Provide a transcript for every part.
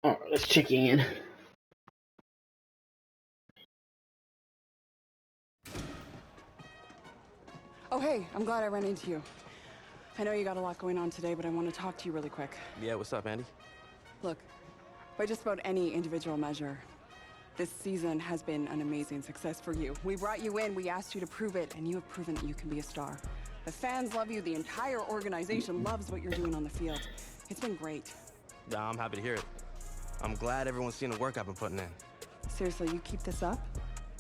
All right, let's check in. Oh, hey, I'm glad I ran into you. I know you got a lot going on today, but I want to talk to you really quick. Yeah, what's up, Andy? Look, by just about any individual measure, this season has been an amazing success for you. We brought you in, we asked you to prove it, and you have proven that you can be a star. The fans love you, the entire organization loves what you're doing on the field. It's been great. Yeah, I'm happy to hear it. I'm glad everyone's seen the work I've been putting in. Seriously, you keep this up,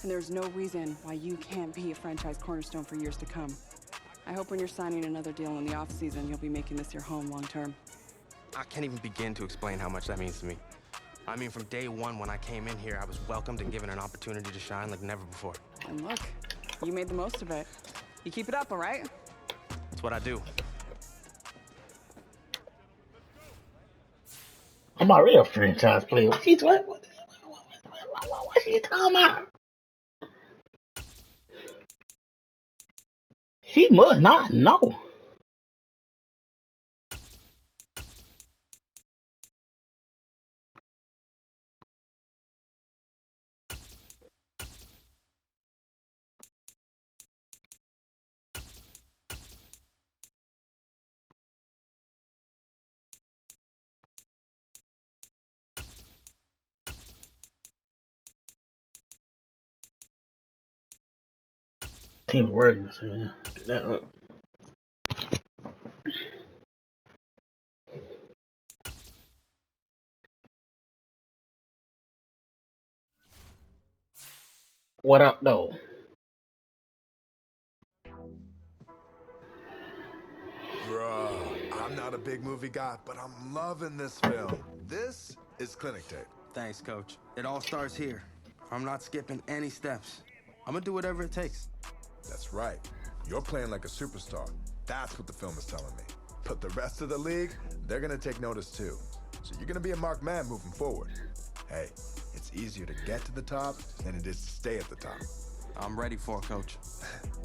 and there's no reason why you can't be a franchise cornerstone for years to come. I hope when you're signing another deal in the offseason, you'll be making this your home long term. I can't even begin to explain how much that means to me. I mean, from day one when I came in here, I was welcomed and given an opportunity to shine like never before. And look, you made the most of it. You keep it up, all right? That's what I do. I'm already a franchise player. What she talking about? She must not know. Team working, so yeah. Get that up. What up, though? Bruh, I'm not a big movie guy, but I'm loving this film. This is Clinic Tape. Thanks, Coach. It all starts here. I'm not skipping any steps. I'm gonna do whatever it takes. That's right. You're playing like a superstar. That's what the film is telling me. But the rest of the league, they're gonna take notice too. So you're gonna be a marked man moving forward. Hey, it's easier to get to the top than it is to stay at the top. I'm ready for it, Coach.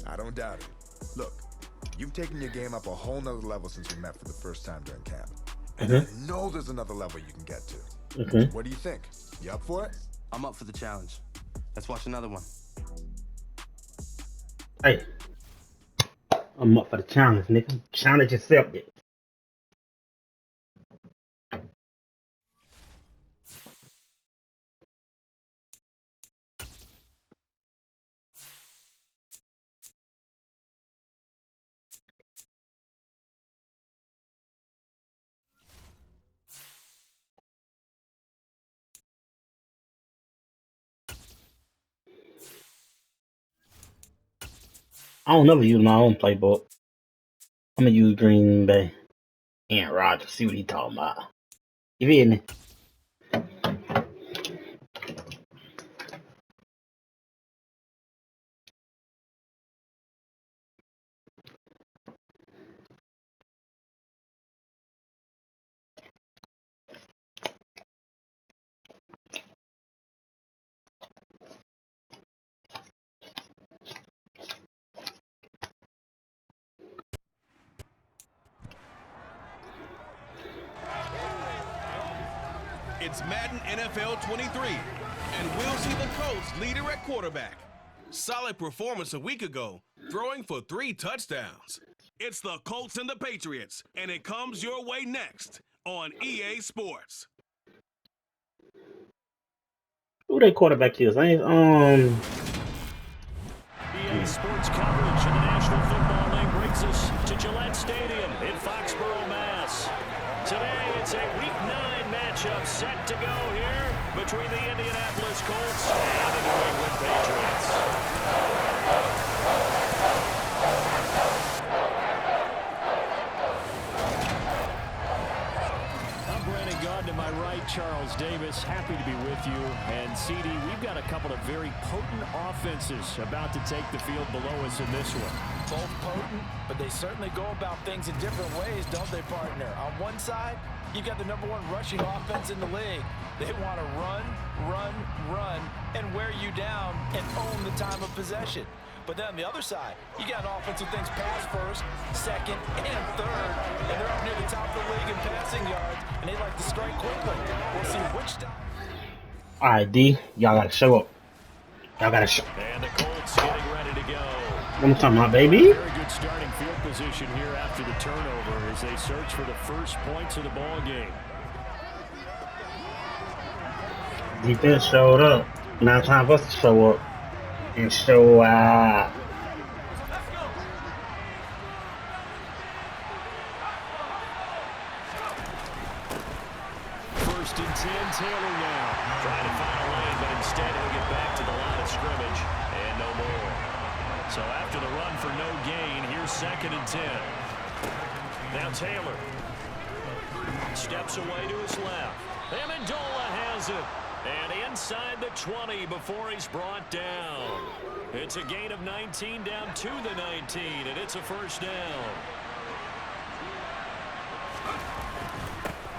I don't doubt it. Look, you've taken your game up a whole nother level since we met for the first time during camp. And I know there's another level you can get to. So what do you think? You up for it? I'm up for the challenge. Let's watch another one. Hey, I'm up for the challenge, nigga. Challenge accepted. I don't never use my own playbook. I'm gonna use Green Bay and Roger. See what he talking about. You feel me? It's Madden NFL 23, and we'll see the Colts leader at quarterback. Solid performance a week ago, throwing for 3 touchdowns. It's the Colts and the Patriots, and it comes your way next on EA Sports. Who their quarterback is? EA Sports coverage of the National Football League brings us to Gillette Stadium in Foxborough, Mass. Today, it's a Week 9 matchup set to go here between the Indianapolis Colts and the New England Patriots. I'm Brandon Gaudin to my right, Charles Davis. Happy to be with you. And CD, we've got a couple of very potent offenses about to take the field below us in this one. Both potent, but they certainly go about things in different ways, don't they, partner? On one side, you got the #1 rushing offense in the league. They want to run, and wear you down and own the time of possession. But then on the other side, you got an offense who thinks pass first, second, and third, and they're up near the top of the league in passing yards, and they like to strike quickly. We'll see which All right, D, y'all gotta show up. Y'all gotta show. And the Colts getting ready to go. I'm talking about, baby. Very good starting field position here after the turnover as they search for the first points of the ball game. Defense showed up. Now it's time for us to show up and show out. First and 10, Taylor now. Trying to find a lane, but instead he'll get back to the line of scrimmage and no more. So after the run for no gain, here's 2nd and 10. Now Taylor steps away to his left. Amendola has it. And inside the 20 before he's brought down. It's a gain of 19 down to the 19, and it's a first down.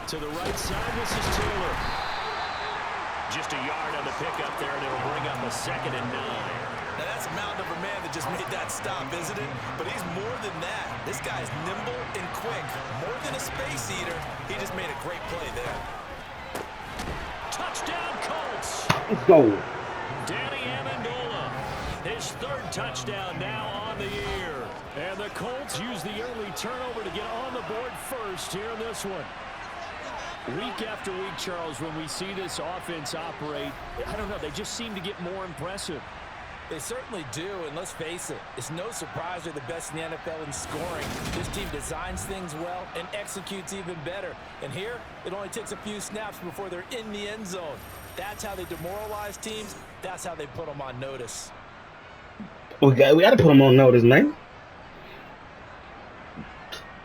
To the right side, this is Taylor. Just a yard on the pickup there, and it'll bring up a 2nd and 9. Now that's a mountain of a man that just made that stop, isn't it? But he's more than that. This guy's nimble and quick. More than a space eater, he just made a great play there. Touchdown, Colts. Let's go. Danny Amendola, his 3rd touchdown now on the year. And the Colts use the early turnover to get on the board first here in this one. Week after week, Charles, when we see this offense operate, I don't know, they just seem to get more impressive. They certainly do, and let's face it, it's no surprise they're the best in the NFL in scoring. This team designs things well and executes even better. And here, it only takes a few snaps before they're in the end zone. That's how they demoralize teams. That's how they put them on notice. We got to put them on notice, man.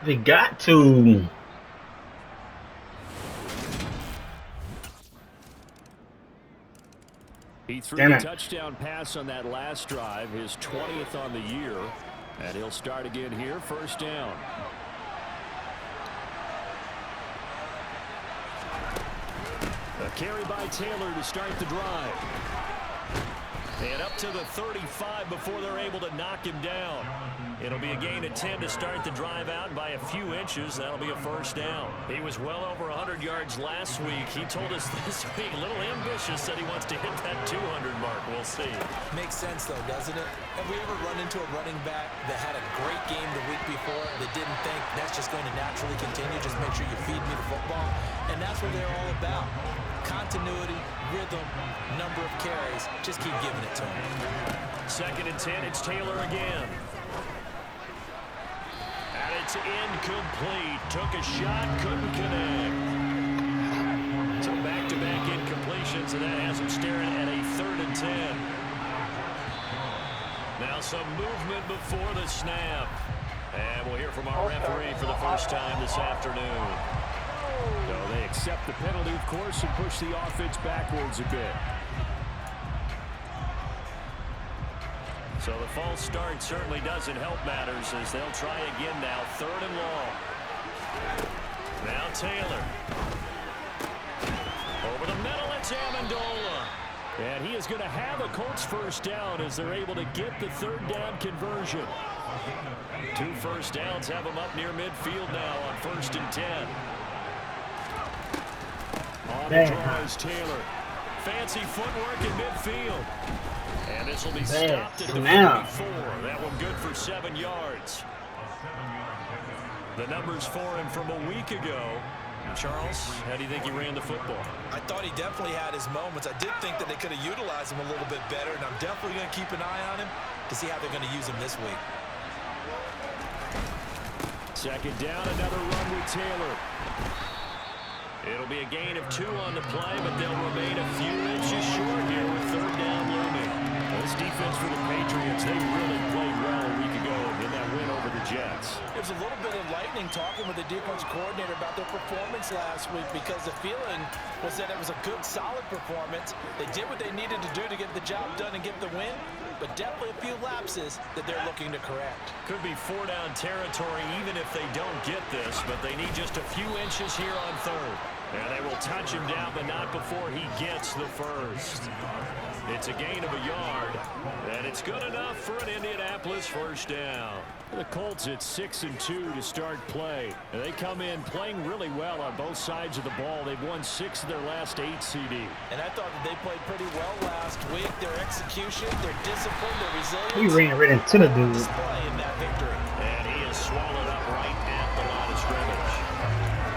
We got to. He threw the touchdown pass on that last drive, his 20th on the year, and he'll start again here, first down. A carry by Taylor to start the drive. And up to the 35 before they're able to knock him down. It'll be a gain of 10 to start the drive out by a few inches. That'll be a first down. He was well over 100 yards last week. He told us this week, a little ambitious, said he wants to hit that 200 mark. We'll see. Makes sense, though, doesn't it? Have we ever run into a running back that had a great game the week before that didn't think that's just going to naturally continue? Just make sure you feed me the football. And that's what they're all about. Continuity, rhythm, number of carries. Just keep giving it to him. 2nd and 10, it's Taylor again. And it's incomplete. Took a shot, couldn't connect. So back-to-back incompletions, and that has him staring at a 3rd and 10. Now some movement before the snap. And we'll hear from our referee for the first time this afternoon. So they accept the penalty, of course, and push the offense backwards a bit. So the false start certainly doesn't help matters as they'll try again now. 3rd and long. Now Taylor. Over the middle, it's Amendola. And he is going to have a Colts first down as they're able to get the 3rd down conversion. 2 first downs have them up near midfield now on 1st and 10. On the draw is Taylor. Fancy footwork in midfield. And this will be stopped at the 44. That one good for 7 yards. The numbers for him from a week ago. Charles, how do you think he ran the football? I thought he definitely had his moments. I did think that they could have utilized him a little bit better, and I'm definitely going to keep an eye on him to see how they're going to use him this week. 2nd down, another run with Taylor. It'll be a gain of 2 on the play, but they'll remain a few inches short here with 3rd down looming. This defense for the Patriots, they really played well a week ago in that win over the Jets. There's a little bit of lightning talking with the defense coordinator about their performance last week because the feeling was that it was a good, solid performance. They did what they needed to do to get the job done and get the win, but definitely a few lapses that they're looking to correct. Could be 4-down territory even if they don't get this, but they need just a few inches here on 3rd. And they will touch him down, but not before he gets the first. It's a gain of a yard, and it's good enough for an Indianapolis first down. The Colts at 6-2 to start play. And they come in playing really well on both sides of the ball. They've won 6 of their last 8 CD. And I thought that they played pretty well last week. Their execution, their discipline, their resilience. He ran right into the dude. Display in that victory. And he is swallowed up right at the line of scrimmage.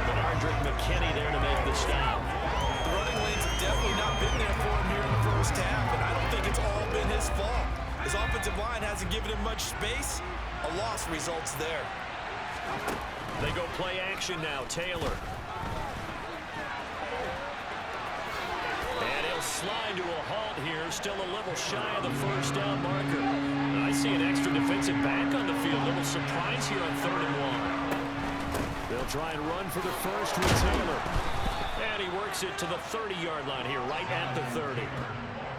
But Ardrick McKinney there to make the stop. The running lanes have definitely not been there for him here in the first half, and I don't think it's all been his fault. His offensive line hasn't given him much space. A loss results there. They go play action now. Taylor. And he'll slide to a halt here. Still a little shy of the first down marker. And I see an extra defensive back on the field. A little surprise here on 3rd and 1. They'll try and run for the first with Taylor. And he works it to the 30-yard line here, right at the 30.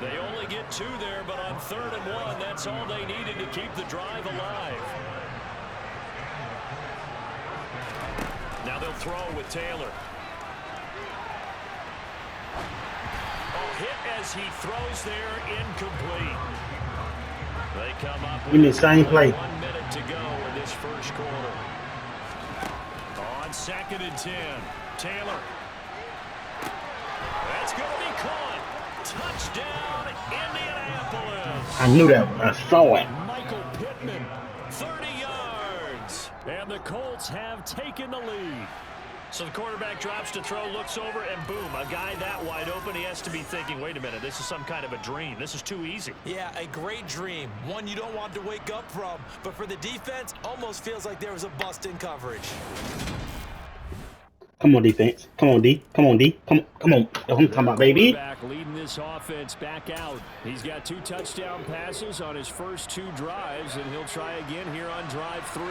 They only get 2 there, but on 3rd and 1, that's all they needed to keep the drive alive. Now they'll throw with Taylor. Oh, hit as he throws there, incomplete. They come up with1 minute to go in this first quarter. On 2nd and 10, Taylor. That's going to be caught. Touchdown, Indianapolis. I knew that. I saw it. Michael Pittman, 30 yards. And the Colts have taken the lead. So the quarterback drops to throw, looks over, and boom, a guy that wide open. He has to be thinking, wait a minute, this is some kind of a dream. This is too easy. Yeah, a great dream. One you don't want to wake up from. But for the defense, almost feels like there was a bust in coverage. Come on, defense. Come on, D. Come on, D. Come on. That's what I'm talking about, baby. Leading this offense back out. He's got 2 touchdown passes on his first 2 drives, and he'll try again here on drive 3.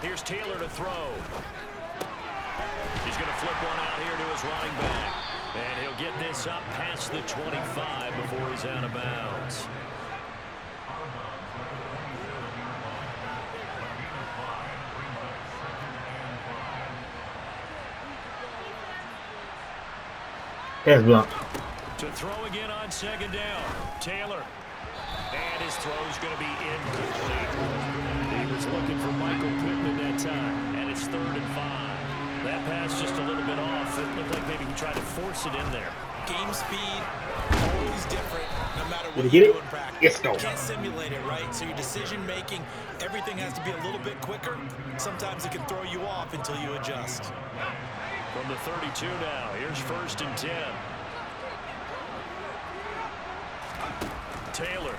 Here's Taylor to throw. He's going to flip one out here to his running back. And he'll get this up past the 25 before he's out of bounds. Pass block. To throw again on 2nd down. Taylor. And his throw's going to be incomplete. He was looking for Michael Pittman that time. And it's 3rd and 5. That pass just a little bit off. It looked like maybe he tried to force it in there. Game speed, always different, no matter what Did you you do get in it? practice. Yes, go. You can't simulate it, right? So your decision making, everything has to be a little bit quicker. Sometimes it can throw you off until you adjust. From the 32 now, here's 1st and 10. Taylor.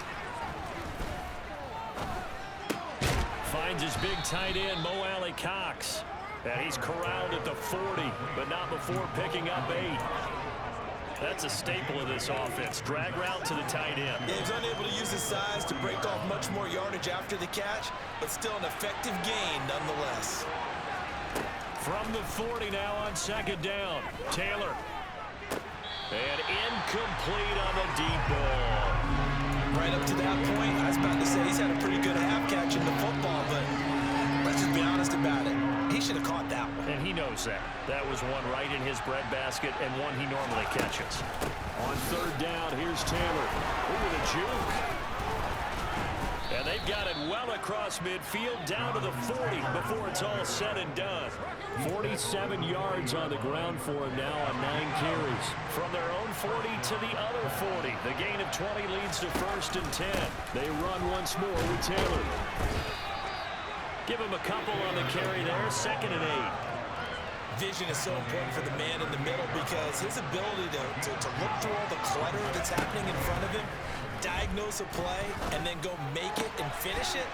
Finds his big tight end, Mo Alley Cox. And he's corralled at the 40, but not before picking up 8. That's a staple of this offense. Drag route to the tight end. Yeah, he's unable to use his size to break off much more yardage after the catch, but still an effective gain nonetheless. From the 40 now on 2nd down. Taylor. And incomplete on the deep ball. Right up to that point, I was about to say he's had a pretty good half catch in the football, but let's just be honest about it. He should have caught that one. And he knows that. That was one right in his breadbasket and one he normally catches. On 3rd down, here's Taylor. Ooh, the juke. And they've got it well across midfield down to the 40 before it's all said and done. 47 yards on the ground for him now on 9 carries. From their own 40 to the other 40. The gain of 20 leads to 1st and 10. They run once more with Taylor. Give him a couple on the carry there. 2nd and 8. Vision is so important for the man in the middle because his ability to look through all the clutter that's happening in front of him, diagnose a play, and then go make it and finish it,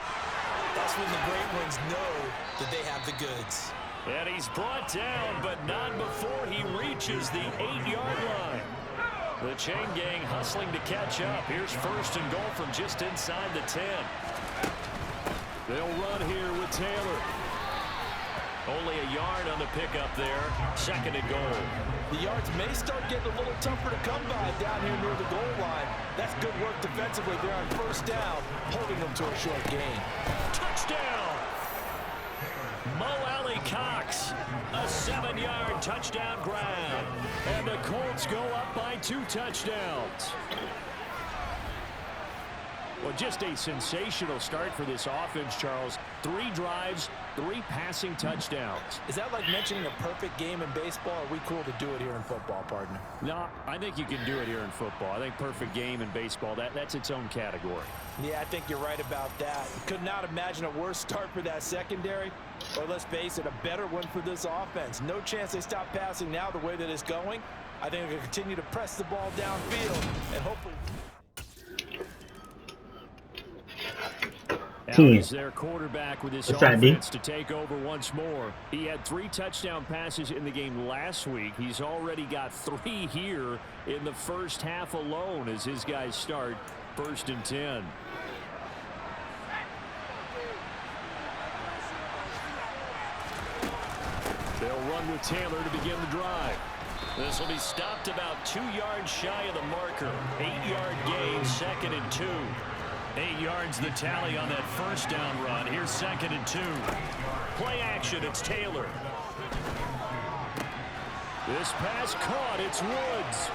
that's when the great ones know that they have the goods. And he's brought down, but not before he reaches the 8-yard line. The chain gang hustling to catch up. Here's 1st and goal from just inside the 10. They'll run here with Taylor. Only a yard on the pickup there. 2nd and goal. The yards may start getting a little tougher to come by down here near the goal line. That's good work defensively there on 1st down, holding them to a short gain. Touchdown! Mo Alley Cox A 7-yard touchdown grab. And the Colts go up by 2 touchdowns. Well, just a sensational start for this offense, Charles. 3 drives, 3 passing touchdowns. Is that like mentioning a perfect game in baseball? Or are we cool to do it here in football, partner? No, I think you can do it here in football. I think perfect game in baseball, that's its own category. Yeah, I think you're right about that. Could not imagine a worse start for that secondary, or let's face it, a better one for this offense. No chance they stop passing now the way that it's going. I think they'll continue to press the ball downfield and hopefully... Now he's their quarterback with his offense to take over once more. He had 3 touchdown passes in the game last week. He's already got 3 here in the first half alone as his guys start 1st and 10. They'll run with Taylor to begin the drive. This will be stopped about 2 yards shy of the marker. 8-yard gain, 2nd and 2. 8 yards the tally on that first down run. Here's 2nd and 2. Play action, it's Taylor. This pass caught, it's Woods.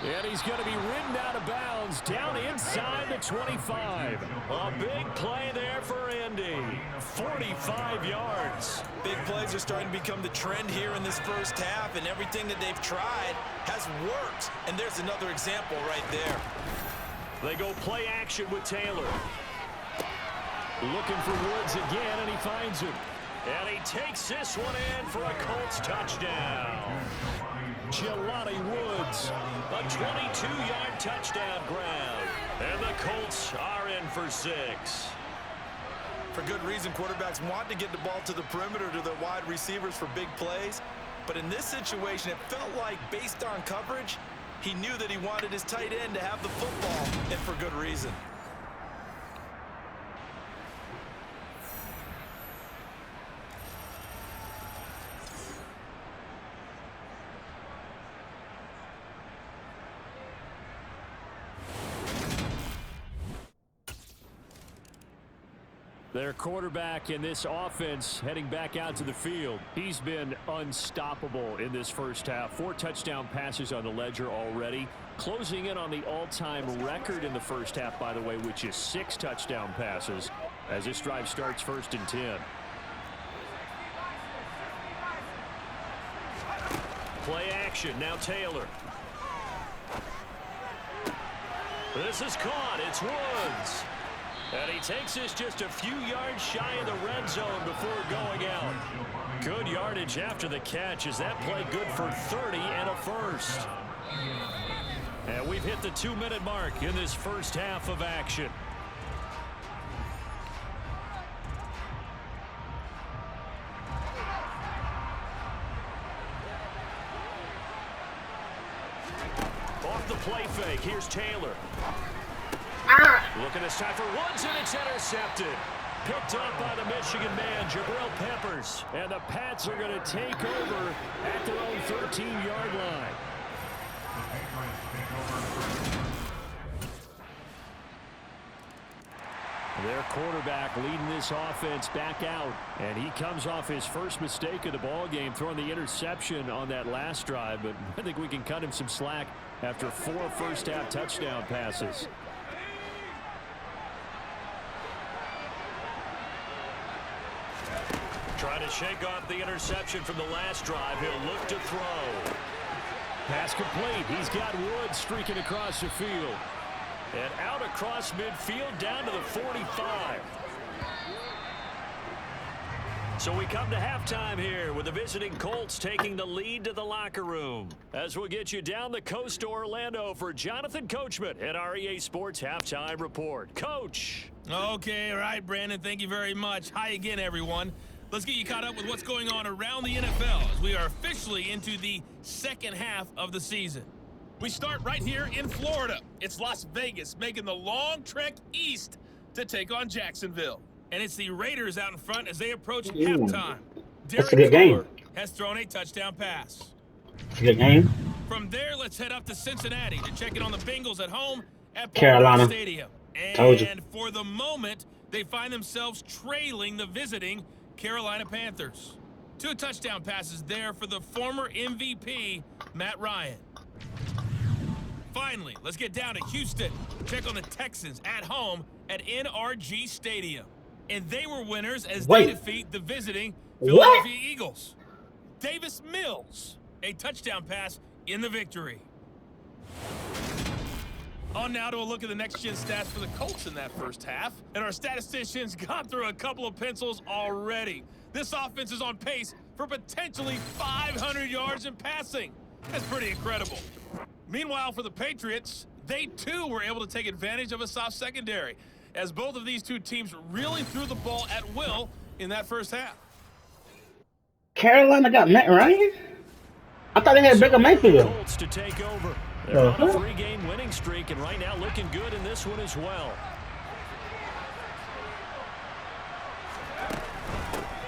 And he's going to be ridden out of bounds down inside the 25. A big play there for Indy. 45 yards. Big plays are starting to become the trend here in this first half, and everything that they've tried has worked. And there's another example right there. They go play action with Taylor. Looking for Woods again, and he finds him. And he takes this one in for a Colts touchdown. Jelani Woods, a 22-yard touchdown grab. And the Colts are in for 6. For good reason, quarterbacks want to get the ball to the perimeter to their wide receivers for big plays. But in this situation, it felt like, based on coverage, he knew that he wanted his tight end to have the football, and for good reason. Their quarterback in this offense heading back out to the field. He's been unstoppable in this first half. 4 touchdown passes on the ledger already. Closing in on the all-time record in the first half, by the way, which is 6 touchdown passes as this drive starts 1st and 10. Play action, now Taylor. This is caught, it's Woods. And he takes this just a few yards shy of the red zone before going out. Good yardage after the catch. Is that play good for 30 and a first? And we've hit the 2-minute mark in this first half of action. Off the play fake, here's Taylor. Looking this time for Woods, and it's intercepted. Picked up by the Michigan man, Jabril Peppers. And the Pats are going to take over at their own 13-yard line. Their quarterback leading this offense back out. And he comes off his first mistake of the ball game, throwing the interception on that last drive. But I think we can cut him some slack after 4 first-half touchdown passes. Trying to shake off the interception from the last drive. He'll look to throw. Pass complete. He's got Woods streaking across the field. And out across midfield down to the 45. So we come to halftime here with the visiting Colts taking the lead to the locker room. As we'll get you down the coast to Orlando for Jonathan Coachman at our EA Sports Halftime Report. Coach. Okay, all right, Brandon. Thank you very much. Hi again, everyone. Let's get you caught up with what's going on around the NFL as we are officially into the second half of the season. We start right here in Florida. It's Las Vegas making the long trek east to take on Jacksonville. And it's the Raiders out in front as they approach halftime. That's a good game. Has thrown a touchdown pass. It's a good game. From there, let's head up to Cincinnati to check in on the Bengals at home at Carolina Stadium. Told you. And for the moment, they find themselves trailing the visiting Carolina Panthers. 2 touchdown passes there for the former MVP, Matt Ryan. Finally, let's get down to Houston. Check on the Texans at home at NRG Stadium. And they were winners as they defeat the visiting Philadelphia Eagles. Davis Mills, a touchdown pass in the victory. On now to a look at the next-gen stats for the Colts in that first half. And our statisticians got through a couple of pencils already. This offense is on pace for potentially 500 yards in passing. That's pretty incredible. Meanwhile, for the Patriots, they too were able to take advantage of a soft secondary, as both of these two teams really threw the ball at will in that first half. Carolina got Matt Ryan? I thought they had Baker Mayfield. Colts to take over. They're on a 3-game winning streak, and right now looking good in this one as well.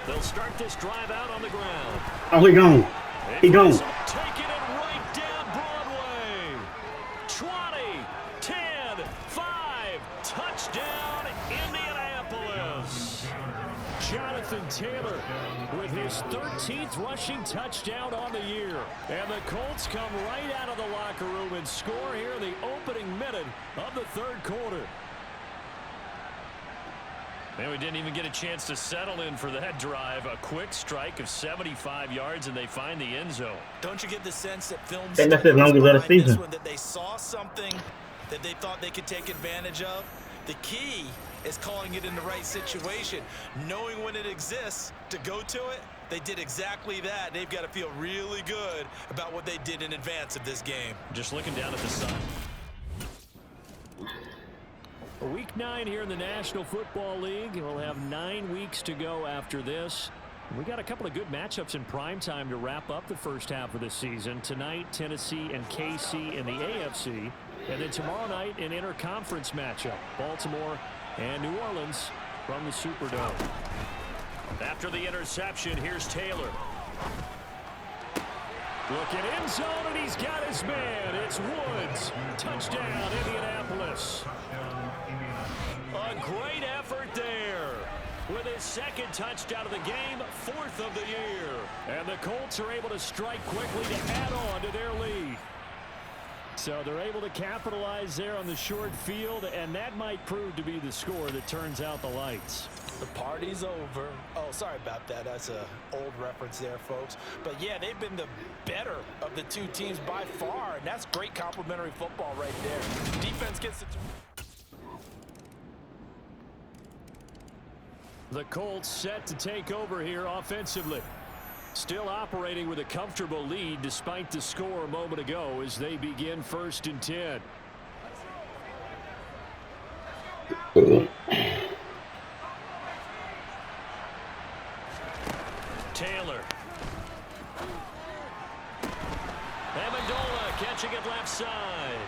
They'll start this drive out on the ground. Oh, he gone. He gone. Taking it right down Broadway. 20, 10, 5, touchdown Indianapolis. Jonathan Taylor with his 13th rushing touchdown on the year. And the Colts come right out of the locker room and score here in the opening minute of the third quarter. And we didn't even get a chance to settle in for that drive. A quick strike of 75 yards, and they find the end zone. Don't you get the sense that film that's as long as that season. That they saw something that they thought they could take advantage of? The key is calling it in the right situation, knowing when it exists to go to it. They did exactly that. They've got to feel really good about what they did in advance of this game. Just looking down at the sun. Week 9 here in the National Football League. We'll have 9 weeks to go after this. We got a couple of good matchups in prime time to wrap up the first half of the season. Tonight, Tennessee and KC in the AFC. And then tomorrow night, an interconference matchup. Baltimore and New Orleans from the Superdome. After the interception, here's Taylor. Looking end zone, and he's got his man. It's Woods. Touchdown, Indianapolis. A great effort there. With his second touchdown of the game, 4th of the year. And the Colts are able to strike quickly to add on to their lead. So they're able to capitalize there on the short field, and that might prove to be the score that turns out the lights. The party's over. Oh, sorry about that. That's an old reference there, folks. But, yeah, they've been the better of the two teams by far, and that's great complimentary football right there. Defense gets it. The Colts set to take over here offensively. Still operating with a comfortable lead despite the score a moment ago as they begin 1st and 10. Taylor. Amendola catching it left side.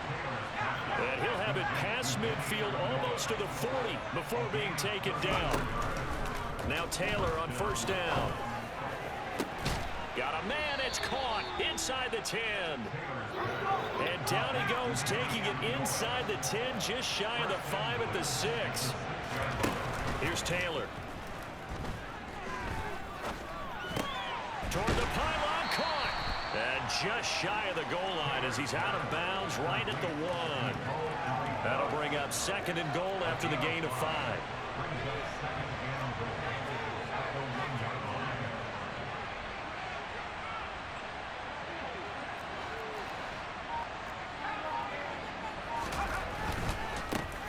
And he'll have it past midfield almost to the 40 before being taken down. Now Taylor on 1st down. Got a man, it's caught inside the 10. And down he goes, taking it inside the 10, just shy of the 5 at the 6. Here's Taylor. Toward the pylon, caught. And just shy of the goal line as he's out of bounds right at the 1. That'll bring up 2nd and goal after the gain of 5.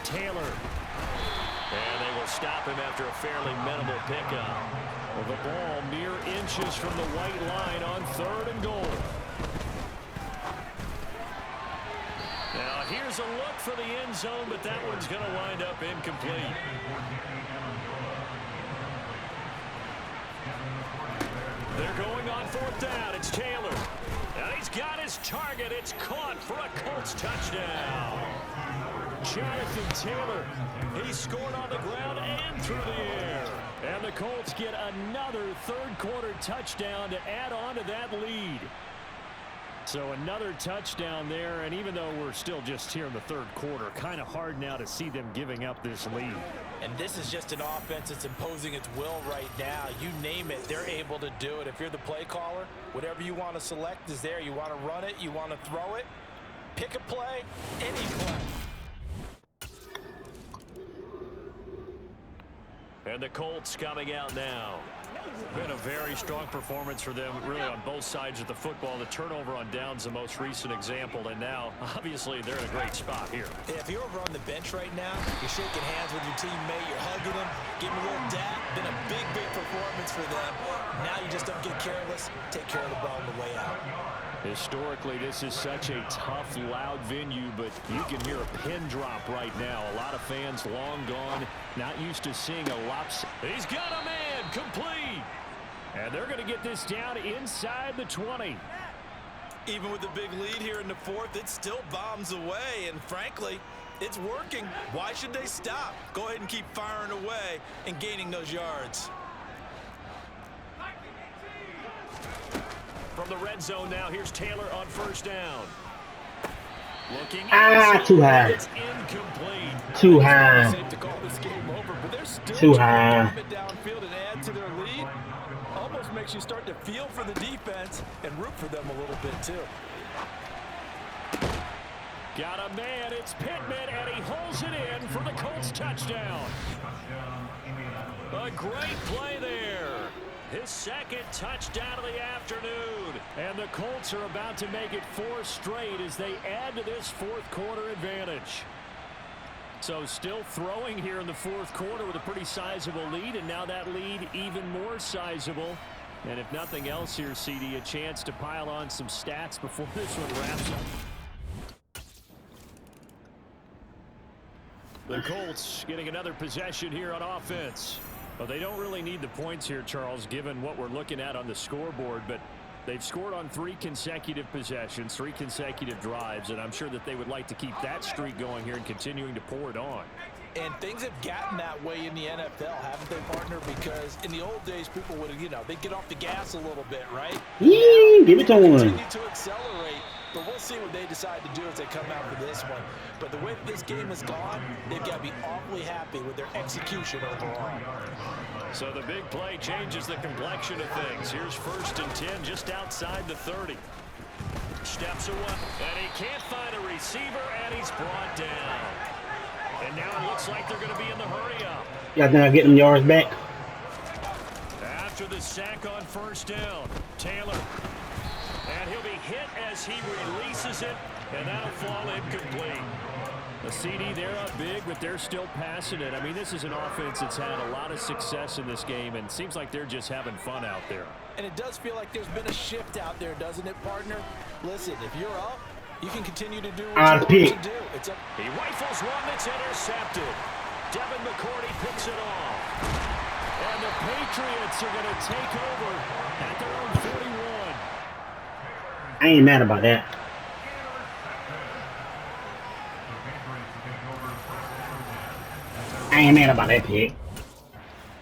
Taylor. And they will stop him after a fairly minimal pickup. The ball mere inches from the white line on 3rd and goal. Now here's a look for the end zone, but that one's going to wind up incomplete. They're going on 4th down. It's Taylor. And he's got his target. It's caught for a Colts touchdown. Jonathan Taylor, he scored on the ground and through the air. And the Colts get another 3rd quarter touchdown to add on to that lead. So another touchdown there, and even though we're still just here in the third quarter, kind of hard now to see them giving up this lead. And this is just an offense that's imposing its will right now. You name it, they're able to do it. If you're the play caller, whatever you want to select is there. You want to run it, you want to throw it, pick a play, any play. And the Colts coming out now. Been a very strong performance for them, really, on both sides of the football. The turnover on downs, the most recent example, and now, obviously, they're in a great spot here. Yeah, if you're over on the bench right now, you're shaking hands with your teammate, you're hugging him, giving a little dap. Been a big, big performance for them. Now you just don't get careless. Take care of the ball on the way out. Historically, this is such a tough, loud venue, but you can hear a pin drop right now. A lot of fans long gone, not used to seeing a lopsided. He's got a man, complete. And they're going to get this down inside the 20. Even with the big lead here in the fourth, it still bombs away, and frankly, it's working. Why should they stop? Go ahead and keep firing away and gaining those yards. From the red zone now, here's Taylor on first down. Looking too high. It's incomplete. Too high. Safe to call this game over, but they're still Too trying high. to move it downfield and add to their lead. Almost makes you start to feel for the defense and root for them a little bit too. Got a man, it's Pittman, and he holds it in for the Colts touchdown. A great play there. His second touchdown of the afternoon. And the Colts are about to make it 4 straight as they add to this fourth quarter advantage. So still throwing here in the fourth quarter with a pretty sizable lead, and now that lead even more sizable. And if nothing else here, CD, a chance to pile on some stats before this one wraps up. The Colts getting another possession here on offense. Well, they don't really need the points here, Charles, given what we're looking at on the scoreboard, but they've scored on 3 consecutive possessions, 3 consecutive drives, and I'm sure that they would like to keep that streak going here and continuing to pour it on. And things have gotten that way in the NFL, haven't they, partner? Because in the old days, people would, they'd get off the gas a little bit, right? Yee, give it to him. Continue to accelerate, but we'll see what they decide to do as they come out for this one. But the way this game has gone, they've got to be awfully happy with their execution overall. So the big play changes the complexion of things. Here's 1st and 10 just outside the 30. Steps away, and he can't find a receiver, and he's brought down. And now it looks like they're going to be in the hurry-up. Y'all gonna get them yards back? After the sack on 1st down, Taylor. And he'll be hit as he releases it, and that'll fall incomplete. The CD, they're up big, but they're still passing it. I mean, this is an offense that's had a lot of success in this game, and it seems like they're just having fun out there. And it does feel like there's been a shift out there, doesn't it, partner? Listen, if you're up, you can continue to do what you want to do. It's up. He rifles one that's intercepted. Devin McCourty picks it off. And the Patriots are going to take over at their own 41. I ain't mad about that. I ain't mad about that pick.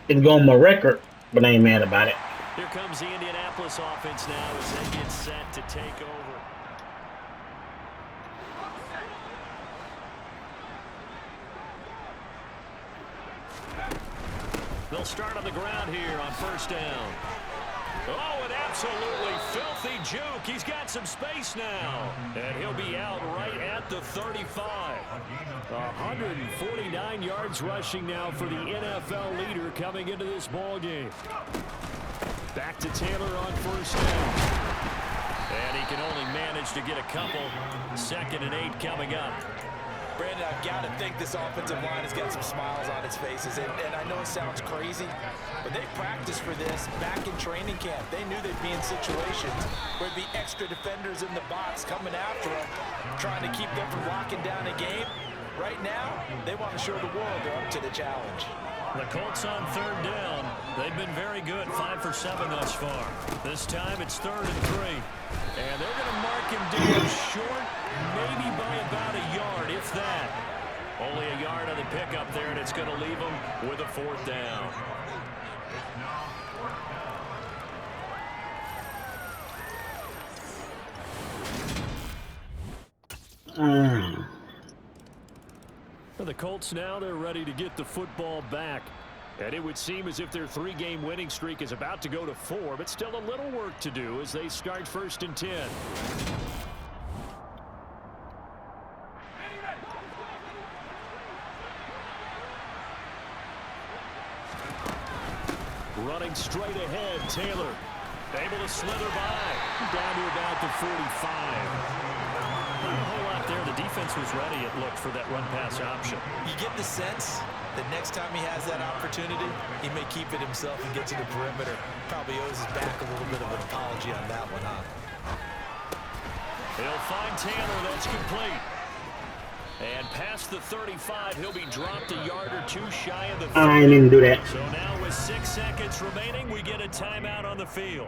It's going my record, but I ain't mad about it. Here comes the Indianapolis offense now as they get set to take over. They'll start on the ground here on 1st down. Oh, an absolutely filthy juke. He's got some space now. And he'll be out right at the 35. 149 yards rushing now for the NFL leader coming into this ball game. Back to Taylor on 1st down. And he can only manage to get a couple. 2nd and 8 coming up. Brandon, I've got to think this offensive line has got some smiles on its faces. And I know it sounds crazy, but they practiced for this back in training camp. They knew they'd be in situations where there'd be extra defenders in the box coming after them, trying to keep them from locking down a game. Right now, they want to show the world they're up to the challenge. The Colts on 3rd down. They've been very good, 5 for 7 thus far. This time it's 3rd and 3. And they're going to mark him down short, maybe by about a yard, if that. Only a yard on the pickup there, and it's going to leave him with a 4th down. For the Colts now, they're ready to get the football back. And it would seem as if their 3-game winning streak is about to go to 4, but still a little work to do as they start 1st and 10. Running straight ahead, Taylor. Able to slither by. Down to about the 45. Not a whole lot there. The defense was ready, it looked, for that run-pass option. You get the sense that next time he has that opportunity, he may keep it himself and get to the perimeter. Probably owes his back a little bit of an apology on that one, huh? He'll find Taylor. That's complete. And past the 35, he'll be dropped a yard or two shy of the 30. I didn't do that. So now with 6 seconds remaining, we get a timeout on the field.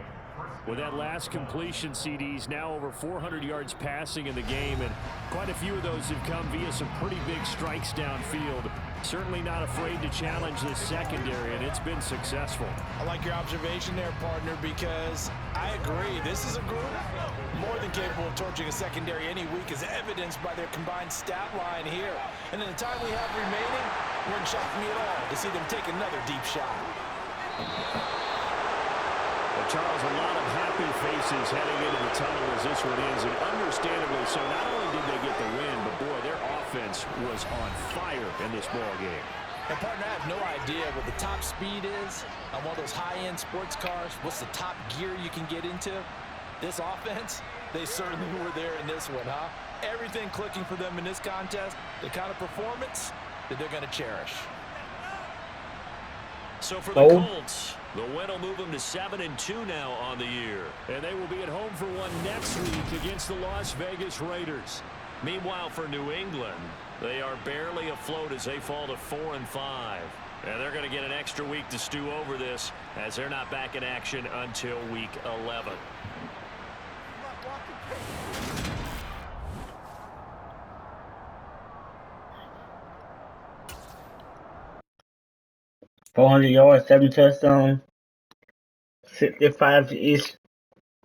With that last completion, CDs now over 400 yards passing in the game, and quite a few of those have come via some pretty big strikes downfield. Certainly not afraid to challenge this secondary, and it's been successful. I like your observation there, partner, because I agree. This is a group more than capable of torching a secondary any week, as evidenced by their combined stat line here. And in the time we have remaining, it wouldn't shock me at all to see them take another deep shot. Well, Charles, a lot of happy faces heading into the tunnel as this one ends, and understandably so. Not only did they get the win, but boy, their offense was on fire in this ball game. And partner, I have no idea what the top speed is on one of those high-end sports cars. What's the top gear you can get into? This offense, they certainly were there in this one, huh? Everything clicking for them in this contest, the kind of performance that they're going to cherish. So for the Colts, the win will move them to 7-2 now on the year. And they will be at home for one next week against the Las Vegas Raiders. Meanwhile, for New England, they are barely afloat as they fall to 4-5. And they're going to get an extra week to stew over this, as they're not back in action until week 11. $400 yards, 7 touchdowns, 65-ish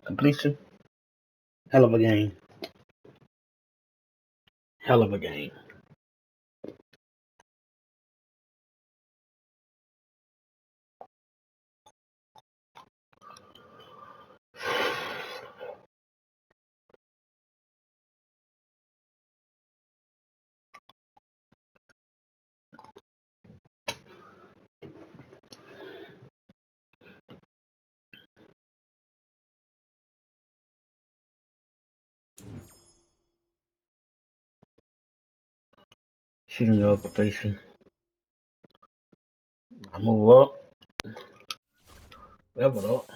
completion. Hell of a game. Hell of a game. Shooting the occupation. I move up. Level up.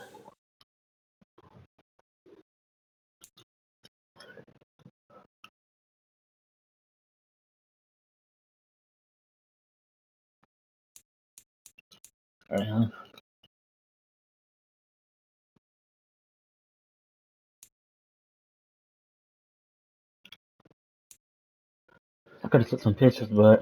Alright, huh? I could have took some pictures, but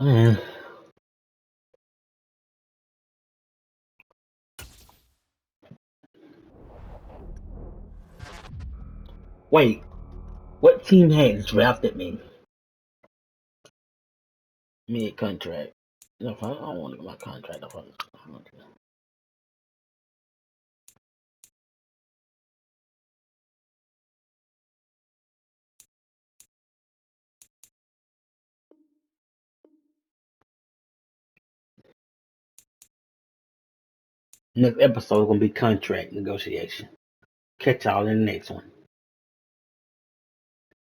wait, what team has drafted me mid-contract? No, I don't want to get my contract up. Next episode is gonna be contract negotiation. Catch y'all in the next one.